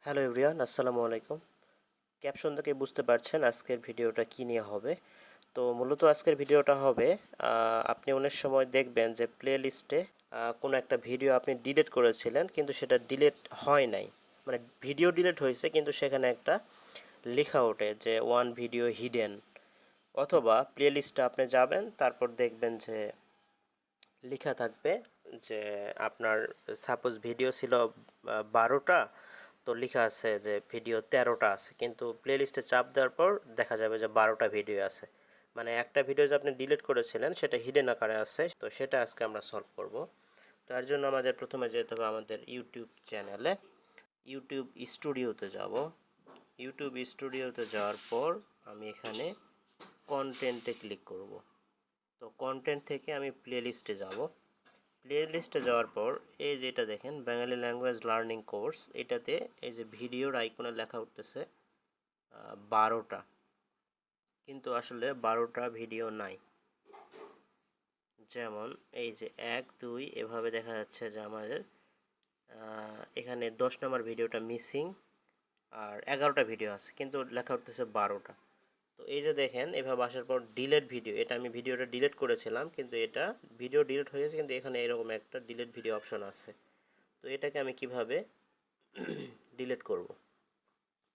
Hello everyone, আসসালামু আলাইকুম। Caption থেকে বুঝতে পারছেন আজকের ভিডিওটা কী নিয়ে হবে। তো মূলত আজকের ভিডিওটা হবে, আপনি অনেক সময় দেখবেন যে প্লে লিস্টে কোনো একটা ভিডিও আপনি ডিলিট করেছিলেন কিন্তু সেটা ডিলিট হয় নাই, মানে ভিডিও ডিলিট হয়েছে কিন্তু সেখানে একটা লেখা ওঠে যে ওয়ান ভিডিও হিডেন। অথবা প্লে লিস্টে আপনি যাবেন, তারপর দেখবেন যে লেখা থাকবে যে আপনার সাপোজ ভিডিও ছিল 12টা, তো লেখা আছে যে ভিডিও 13টা আছে, কিন্তু প্লে লিস্টে চাপ দেওয়ার পর দেখা যাবে যে 12টা ভিডিও আছে। মানে একটা ভিডিও যে আপনি ডিলিট করেছিলেন সেটা হিডেন আকারে আছে। তো সেটা আজকে আমরা সলভ করব। তার জন্য আমাদের প্রথমে যেতে হবে আমাদের ইউটিউব চ্যানেলে। ইউটিউব স্টুডিওতে যাব। ইউটিউব স্টুডিওতে যাওয়ার পর আমি এখানে কন্টেন্টে ক্লিক করব। তো কন্টেন্ট থেকে আমি প্লে লিস্টে যাব। প্লে লিস্টে যাওয়ার পর এই যে এটা দেখেন, বাঙালি ল্যাঙ্গুয়েজ লার্নিং কোর্স, এটাতে এই যে ভিডিওর আইকনে লেখা উঠতেছে 12টা, কিন্তু আসলে 12টা ভিডিও নাই। যেমন এই যে 1, 2 এভাবে দেখা যাচ্ছে যে আমাদের এখানে 10 নম্বর ভিডিওটা মিসিং, আর 11টা ভিডিও আছে কিন্তু লেখা উঠতেছে 12টা। তো এই যে দেখেন এভাবে আসার পর ডিলেট ভিডিও, এটা আমি ভিডিওটা ডিলিট করেছিলাম কিন্তু এটা ভিডিও ডিলিট হয়ে গেছে, কিন্তু এখানে এরকম একটা ডিলিট ভিডিও অপশন আছে। তো এটাকে আমি কিভাবে ডিলিট করব?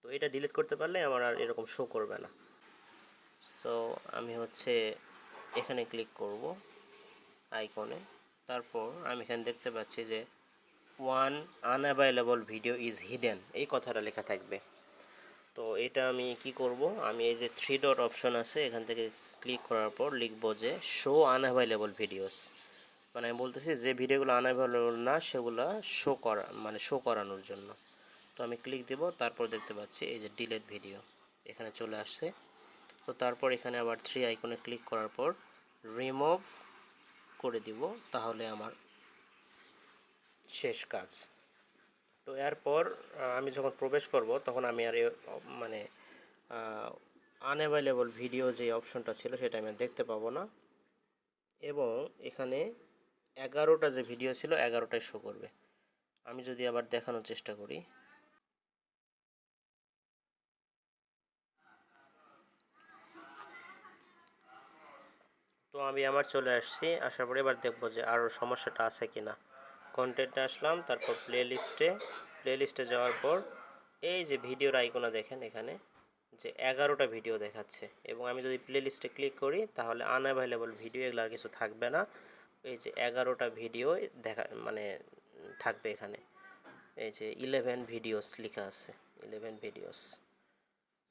তো এটা ডিলিট করতে পারলে আমার আর এরকম শো করবে না। সো আমি এখানে ক্লিক করব আইকনে। তারপর আমি এখানে দেখতে পাচ্ছি যে one unavailable video is hidden, এই কথাটা লেখা থাকবে। তো এটা আমি কি করব, আমি এই যে 3 ডট অপশন আছে এখান থেকে ক্লিক করার পর লিখব যে শো আনঅ্যাভেলেবল ভিডিওস। মানে আমি বলতেছি যে ভিডিওগুলো আনঅ্যাভেলেবল না সেগুলো শো করা, মানে শো করানোর জন্য। তো আমি ক্লিক দেব, তারপর দেখতে পাচ্ছি এই যে ডিলিট ভিডিও এখানে চলে আসছে। তো তারপর এখানে আবার 3 আইকনে ক্লিক করার পর রিমুভ করে দিব, তাহলে আমার শেষ কাজ। তো এরপর আমি যখন প্রবেশ করব তখন আমি আর মানে আনঅ্যাভেলেবল ভিডিও যে অপশনটা ছিল সেটা আমি দেখতে পাবো না, এবং এখানে 11টা যে ভিডিও ছিল 11টাই শো করবে। আমি যদি আবার দেখানোর চেষ্টা করি, তো আমি আমার চলে আসছি, আসার পরে এবার দেখবো যে আরও সমস্যাটা আছে কি না। কন্টেন্টে আসলাম, তারপর প্লে লিস্টে যাওয়ার পর এই যে ভিডিওর আইকনে দেখেন এখানে যে 11টা ভিডিও দেখাচ্ছে, এবং আমি যদি প্লে লিস্টে ক্লিক করি তাহলে আনঅ্যাভেলেবল ভিডিও এগুলো আর কিছু থাকবে না। এই যে 11টা ভিডিও দেখা মানে থাকবে এখানে। এই যে 11 ভিডিওস লেখা আছে, 11 ভিডিওস।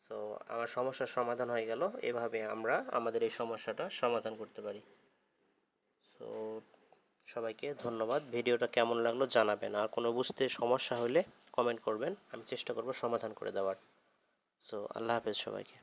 সো আমার সমস্যার সমাধান হয়ে গেল। এভাবে আমরা আমাদের এই সমস্যাটা সমাধান করতে পারি। সো সবাইকে ধন্যবাদ। ভিডিওটা কেমন লাগলো জানাবেন, আর কোনো বুঝতে সমস্যা হলে কমেন্ট করবেন, আমি চেষ্টা করব সমাধান করে দেওয়ার। সো আল্লাহ হাফেজ সবাইকে।